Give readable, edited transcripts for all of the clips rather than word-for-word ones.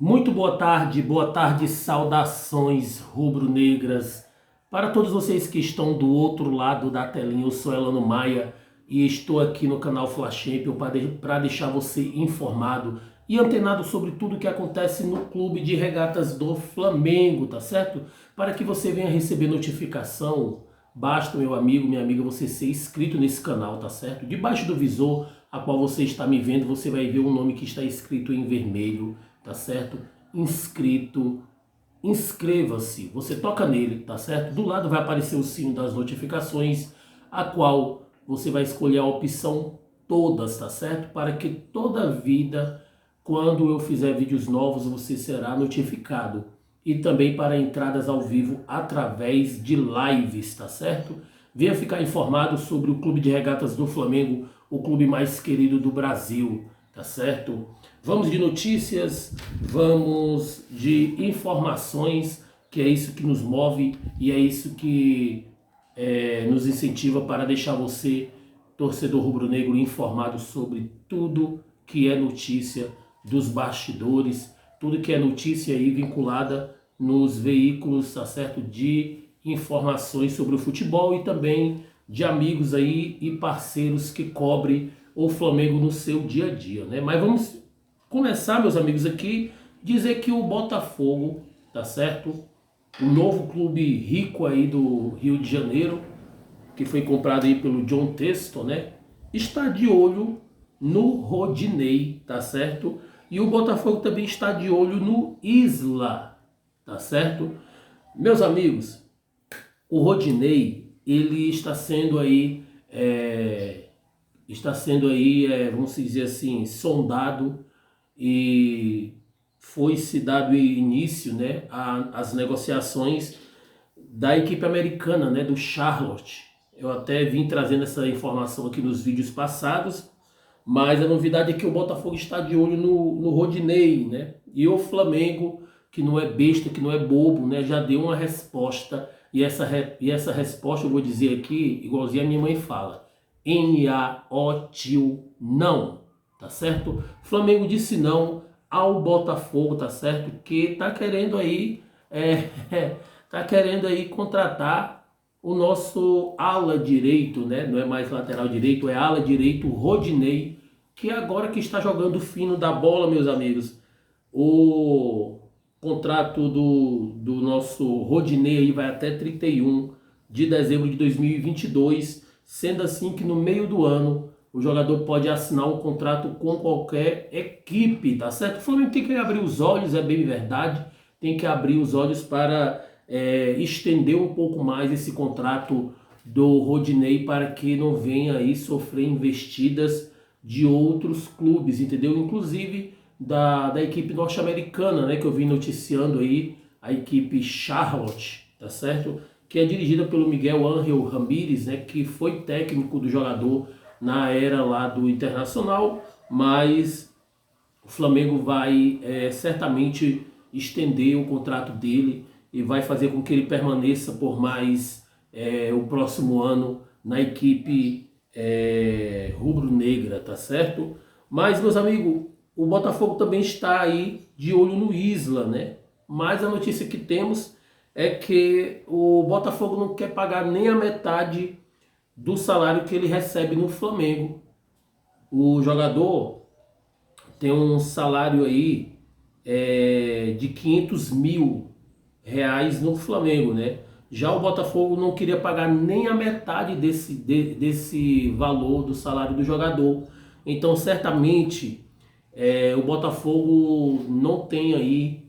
Muito boa tarde, saudações rubro-negras para todos vocês que estão do outro lado da telinha. Eu sou Elano Maia e estou aqui no canal Fla Champion para deixar você informado e antenado sobre tudo o que acontece no clube de regatas do Flamengo, tá certo? Para que você venha receber notificação, basta, meu amigo, minha amiga, você ser inscrito nesse canal, tá certo? Debaixo do visor a qual você está me vendo, você vai ver um nome que está escrito em vermelho, tá certo? Inscrito, inscreva-se, você toca nele, tá certo? Do lado vai aparecer o sino das notificações, a qual você vai escolher a opção todas, tá certo? Para que toda vida, quando eu fizer vídeos novos, você será notificado. E também para entradas ao vivo através de lives, tá certo? Venha ficar informado sobre o Clube de Regatas do Flamengo, o clube mais querido do Brasil, tá certo? Vamos de notícias, vamos de informações, que é isso que nos move e é isso que nos incentiva para deixar você, torcedor rubro-negro, informado sobre tudo que é notícia dos bastidores, tudo que é notícia aí vinculada nos veículos, tá certo, de informações sobre o futebol e também de amigos aí e parceiros que cobrem o Flamengo no seu dia a dia, né? Mas vamos começar, meus amigos, aqui, dizer que o Botafogo, tá certo? O novo clube rico aí do Rio de Janeiro, que foi comprado aí pelo John Textor, né? Está de olho no Rodinei, tá certo? E o Botafogo também está de olho no Isla, tá certo? Meus amigos, o Rodinei, ele está sendo aí, vamos dizer assim, sondado e foi se dado início, né, às negociações da equipe americana, né, do Charlotte. Eu até vim trazendo essa informação aqui nos vídeos passados, mas a novidade é que o Botafogo está de olho no Rodinei, né? E o Flamengo, que não é besta, que não é bobo, né? Já deu uma resposta. E essa resposta eu vou dizer aqui, igualzinho a minha mãe fala. N-A-O tio não, tá certo? Flamengo disse não ao Botafogo, tá certo? Que tá querendo aí, tá querendo aí contratar o nosso ala direito, né? Não é mais lateral direito, é ala direito, Rodinei, que agora que está jogando fino da bola, meus amigos. O contrato do nosso Rodinei aí vai até 31 de dezembro de 2022, sendo assim que no meio do ano o jogador pode assinar um contrato com qualquer equipe, tá certo? O Flamengo tem que abrir os olhos, é bem verdade, tem que abrir os olhos para estender um pouco mais esse contrato do Rodinei para que não venha aí sofrer investidas de outros clubes, entendeu? Inclusive da equipe norte-americana, né, que eu vim noticiando aí, a equipe Charlotte, tá certo? Que é dirigida pelo Miguel Ángel Ramírez, né, que foi técnico do jogador na era lá do Internacional, mas o Flamengo vai certamente estender o contrato dele e vai fazer com que ele permaneça por mais o próximo ano na equipe rubro-negra, tá certo? Mas, meus amigos, o Botafogo também está aí de olho no Isla, né? Mas a notícia que temos é que o Botafogo não quer pagar nem a metade do salário que ele recebe no Flamengo. O jogador tem um salário aí de 500 mil reais no Flamengo, né? Já o Botafogo não queria pagar nem a metade desse valor do salário do jogador. Então, certamente, o Botafogo não tem aí,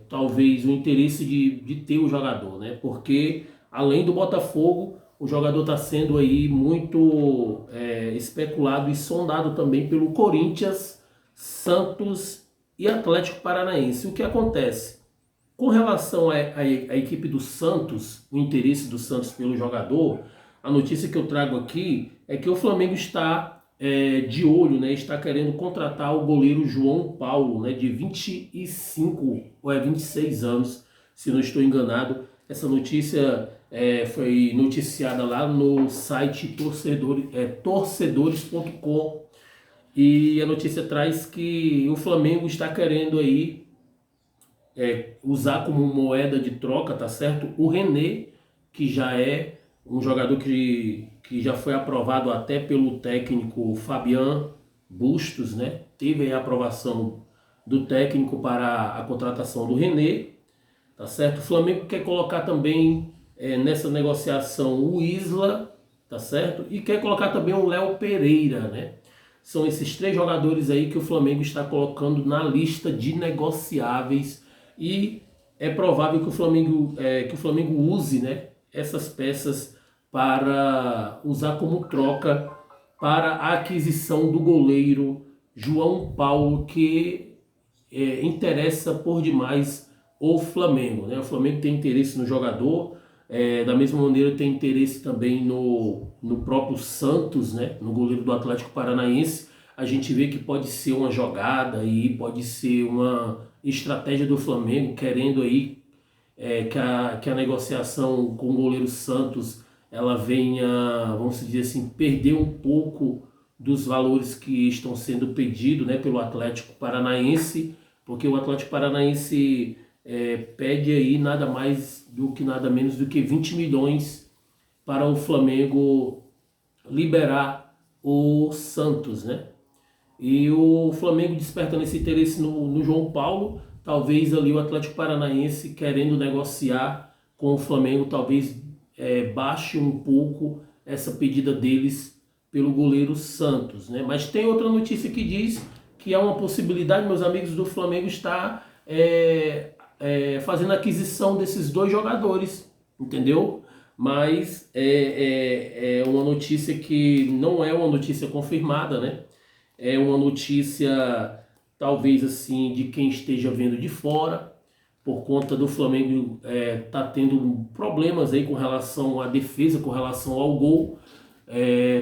talvez, o interesse de ter o jogador, né? Porque, além do Botafogo, o jogador está sendo aí muito especulado e sondado também pelo Corinthians, Santos e Atlético Paranaense. O que acontece? Com relação à equipe do Santos, o interesse do Santos pelo jogador, a notícia que eu trago aqui é que o Flamengo está de olho, né, está querendo contratar o goleiro João Paulo, né, de 25 ou 26 anos, se não estou enganado. Essa notícia foi noticiada lá no site torcedores.com, e a notícia traz que o Flamengo está querendo aí usar como moeda de troca, tá certo? O René, que já é um jogador que já foi aprovado até pelo técnico Fabian Bustos, né? Teve aí a aprovação do técnico para a contratação do René, tá certo? O Flamengo quer colocar também nessa negociação o Isla, tá certo? E quer colocar também o Léo Pereira, né? São esses três jogadores aí que o Flamengo está colocando na lista de negociáveis e é provável que o Flamengo use, né, essas peças para usar como troca para a aquisição do goleiro João Paulo, que interessa por demais o Flamengo, né? O Flamengo tem interesse no jogador, da mesma maneira tem interesse também no próprio Santos, né? No goleiro do Atlético Paranaense. A gente vê que pode ser uma jogada aí, pode ser uma estratégia do Flamengo querendo aí que a negociação com o goleiro Santos ela venha, vamos dizer assim, perder um pouco dos valores que estão sendo pedidos, né, pelo Atlético Paranaense, porque o Atlético Paranaense pede aí nada mais do que nada menos do que 20 milhões para o Flamengo liberar o Santos, né? E o Flamengo despertando esse interesse no João Paulo, talvez ali o Atlético Paranaense querendo negociar com o Flamengo, talvez baixe um pouco essa pedida deles pelo goleiro Santos, né? Mas tem outra notícia que diz que há uma possibilidade, meus amigos, do Flamengo estar fazendo a aquisição desses dois jogadores, entendeu? Mas é uma notícia que não é uma notícia confirmada, né? É uma notícia talvez assim de quem esteja vendo de fora, por conta do Flamengo tá tendo problemas aí com relação à defesa, com relação ao gol.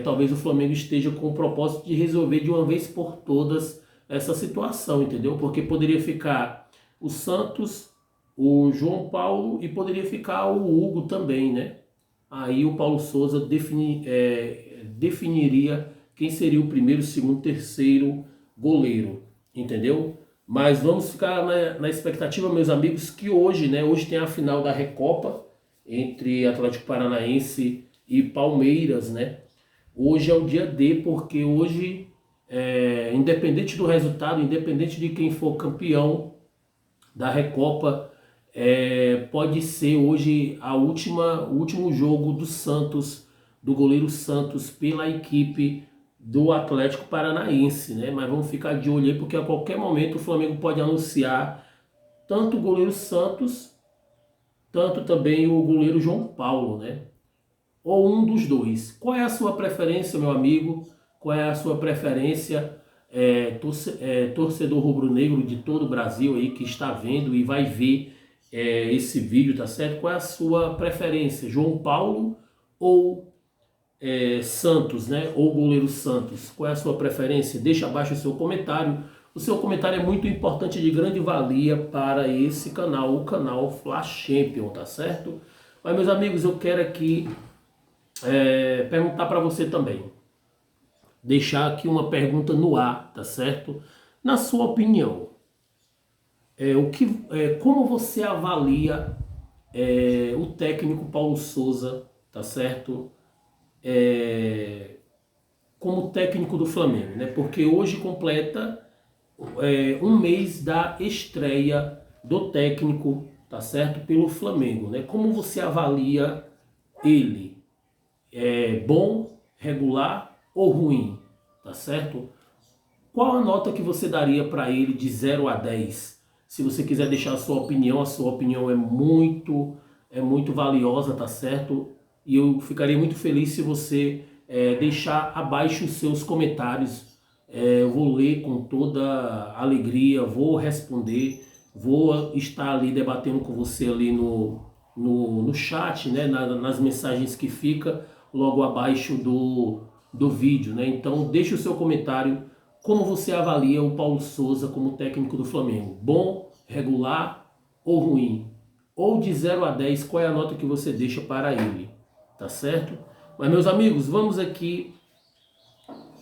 Talvez o Flamengo esteja com o propósito de resolver de uma vez por todas essa situação, entendeu? Porque poderia ficar o Santos, o João Paulo e poderia ficar o Hugo também, né? Aí o Paulo Souza definiria quem seria o primeiro, segundo, terceiro goleiro, entendeu? Mas vamos ficar na expectativa, meus amigos, que hoje, né? Hoje tem a final da Recopa entre Atlético Paranaense e Palmeiras, né? Hoje é o dia D, porque hoje, independente do resultado, independente de quem for campeão da Recopa, pode ser hoje o último jogo do Santos, do goleiro Santos, pela equipe do Atlético Paranaense, né? Mas vamos ficar de olho aí, porque a qualquer momento o Flamengo pode anunciar tanto o goleiro Santos, tanto também o goleiro João Paulo, né? Ou um dos dois. Qual é a sua preferência, meu amigo? Qual é a sua preferência, torcedor rubro-negro de todo o Brasil aí que está vendo e vai ver esse vídeo, tá certo? Qual é a sua preferência? João Paulo ou Santos, né? Ou goleiro Santos? Qual é a sua preferência? Deixa abaixo o seu comentário. O seu comentário é muito importante, de grande valia para esse canal, o canal Flash Champion, tá certo? Mas, meus amigos, eu quero aqui perguntar para você também. Deixar aqui uma pergunta no ar, tá certo? Na sua opinião, como você avalia o técnico Paulo Souza, tá certo? Como técnico do Flamengo, né? Porque hoje completa um mês da estreia do técnico, tá certo? Pelo Flamengo, né? Como você avalia ele? Bom, regular ou ruim, tá certo? Qual a nota que você daria para ele de 0 a 10? Se você quiser deixar a sua opinião é muito valiosa, tá certo? E eu ficaria muito feliz se você deixar abaixo os seus comentários. Eu vou ler com toda alegria, vou responder, vou estar ali debatendo com você ali no chat, né? Nas mensagens que fica logo abaixo do vídeo, né? Então deixe o seu comentário. Como você avalia o Paulo Souza como técnico do Flamengo? Bom, regular ou ruim? Ou de 0 a 10, qual é a nota que você deixa para ele? Tá certo? Mas, meus amigos, vamos aqui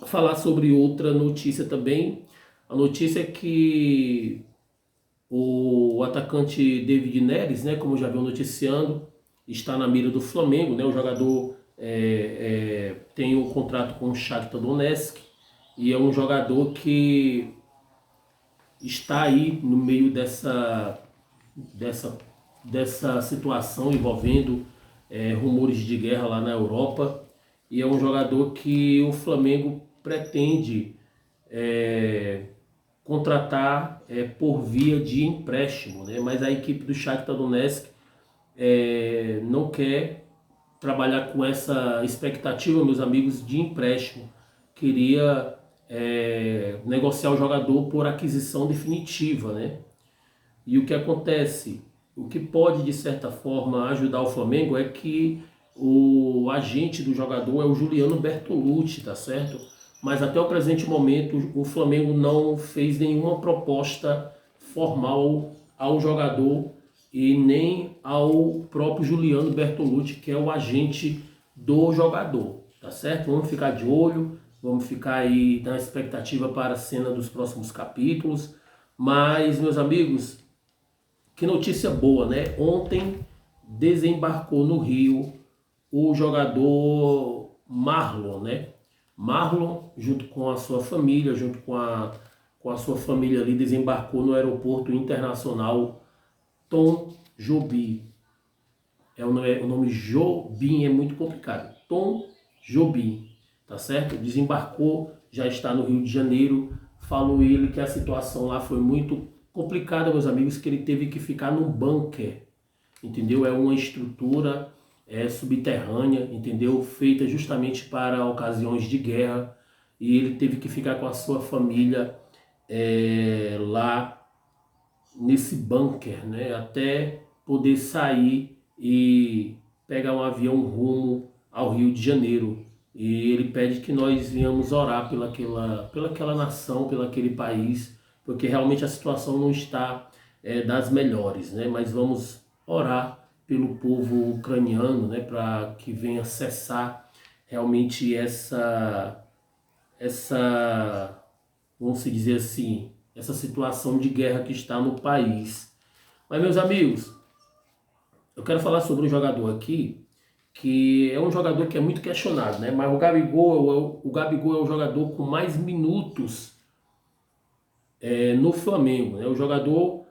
falar sobre outra notícia também. A notícia é que O atacante David Neres, né, como já viu noticiando, está na mira do Flamengo, né? O jogador tem um contrato com o Shakhtar Donetsk e é um jogador que está aí no meio dessa, dessa situação envolvendo rumores de guerra lá na Europa, e é um jogador que o Flamengo pretende contratar por via de empréstimo, né? Mas a equipe do Shakhtar Donetsk não quer trabalhar com essa expectativa, meus amigos, de empréstimo. Queria negociar o jogador por aquisição definitiva, né? E o que acontece? O que pode, de certa forma, ajudar o Flamengo é que o agente do jogador é o Juliano Bertolucci, tá certo? Mas até o presente momento o Flamengo não fez nenhuma proposta formal ao jogador e nem ao próprio Juliano Bertolucci, que é o agente do jogador, tá certo? Vamos ficar de olho, vamos ficar aí na expectativa para a cena dos próximos capítulos. Mas, meus amigos, que notícia boa, né? Ontem desembarcou no Rio o jogador Marlon, né? Marlon, junto com a sua família, junto com a sua família ali, desembarcou no aeroporto internacional Tom Jobim. O nome Jobim é muito complicado. Tom Jobim, tá certo? Desembarcou, já está no Rio de Janeiro. Falou ele que a situação lá foi muito complicada, meus amigos, que ele teve que ficar num bunker, entendeu? É uma estrutura subterrânea, entendeu? Feita justamente para ocasiões de guerra, e ele teve que ficar com a sua família lá nesse bunker, né? Até poder sair e pegar um avião rumo ao Rio de Janeiro. E ele pede que nós venhamos orar pelaquela nação, pelaquele país, porque realmente a situação não está das melhores, né? Mas vamos orar pelo povo ucraniano, né? Para que venha cessar realmente vamos dizer assim, essa situação de guerra que está no país. Mas, meus amigos, eu quero falar sobre um jogador aqui, que é um jogador que é muito questionado, né? Mas o Gabigol é o jogador com mais minutos no Flamengo, né? O jogador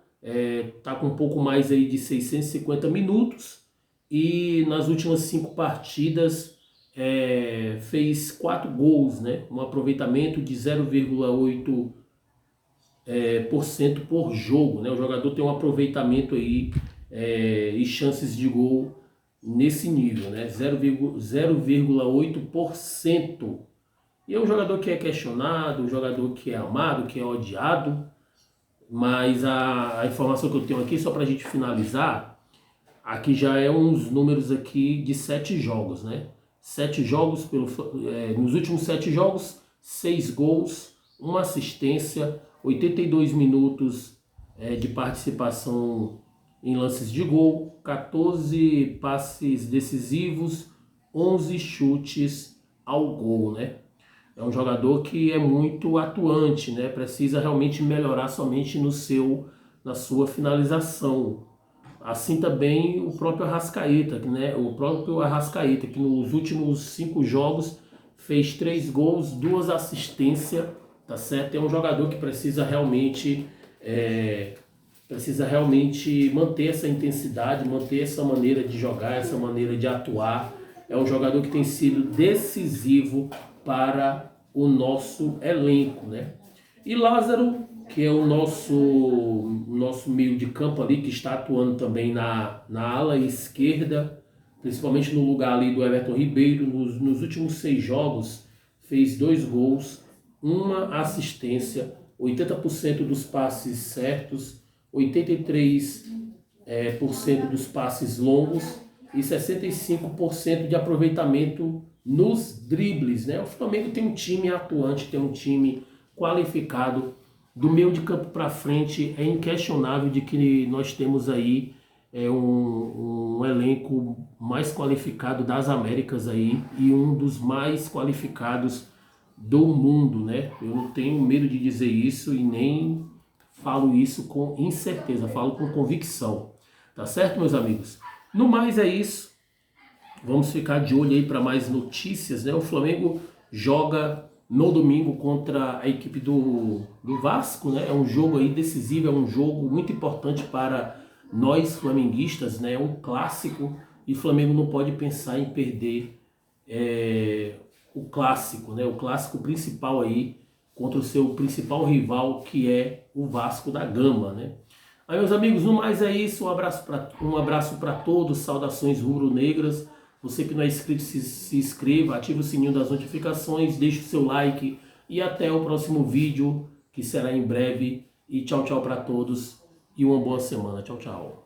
tá com um pouco mais aí de 650 minutos e nas últimas 5 partidas fez 4 gols, né? Um aproveitamento de 0,8% por jogo, né? O jogador tem um aproveitamento aí e chances de gol nesse nível, né? 0,8%. E é um jogador que é questionado, um jogador que é amado, que é odiado, mas a informação que eu tenho aqui, só para a gente finalizar, aqui já é uns números aqui de 7 jogos, né? 7 jogos, nos últimos 7 jogos, 6 gols, 1 assistência, 82 minutos de participação em lances de gol, 14 passes decisivos, 11 chutes ao gol, né? É um jogador que é muito atuante, né? Precisa realmente melhorar somente na sua finalização. Assim também o próprio Arrascaeta, né? O próprio Arrascaeta, que nos últimos 5 jogos fez 3 gols, 2 assistências, tá certo? É um jogador que precisa realmente manter essa intensidade, manter essa maneira de jogar, essa maneira de atuar. É um jogador que tem sido decisivo para o nosso elenco, né? E Lázaro, que é o nosso meio de campo ali, que está atuando também na ala esquerda, principalmente no lugar ali do Everton Ribeiro, nos últimos 6 jogos, fez 2 gols, 1 assistência, 80% dos passes certos, 83% dos passes longos e 65% de aproveitamento nos dribles, né? O Flamengo tem um time atuante, tem um time qualificado. Do meio de campo para frente, é inquestionável de que nós temos aí um elenco mais qualificado das Américas aí e um dos mais qualificados do mundo, né? Eu não tenho medo de dizer isso e nem falo isso com incerteza, falo com convicção. Tá certo, meus amigos? No mais é isso. Vamos ficar de olho aí para mais notícias, né? O Flamengo joga no domingo contra a equipe do Vasco, né? É um jogo aí decisivo, é um jogo muito importante para nós flamenguistas, né? É um clássico e o Flamengo não pode pensar em perder o clássico, né? O clássico principal aí contra o seu principal rival, que é o Vasco da Gama, né? Aí, meus amigos, no mais é isso. Um abraço para todos, saudações rubro-negras. Você que não é inscrito, se inscreva, ative o sininho das notificações, deixe o seu like e até o próximo vídeo, que será em breve. E tchau, tchau para todos e uma boa semana. Tchau, tchau.